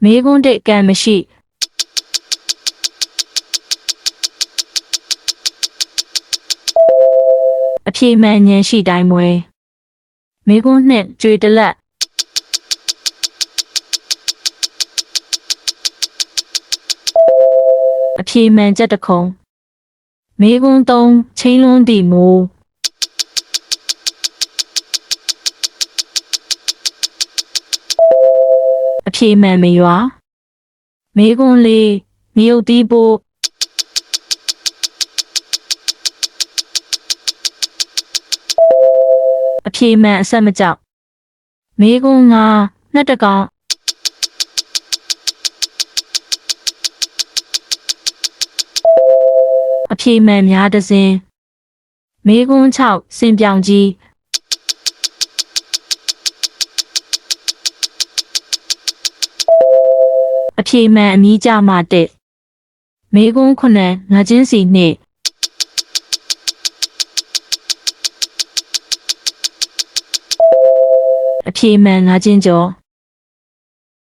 မေကွန်းတဲ့ကံမရှိအပြေမှန်ဉာဏ်ရှိတိုင်းမွဲမေကွန်းနှင့်ကြွေတလက်အပြေမှန်ချက်တခုံမေကွန်းသုံးချင်းလွန်းသည့်မိုးအပြေမှန်မရွာမေကွန်းလေးမြုပ်သီးဖို့အပြေမှန်အဆက်မကြောက်မေကွန်းငါနှက်တကောင်အပြေမှန်များတစင်းမေကွန်း6စင်ပြောင်ကြီးအပြေမှန်အမီးကြမှတဲ့မေကွန်း9ငါချင်းစီနှင့်အပြေမှန်ငါချင်းကျော်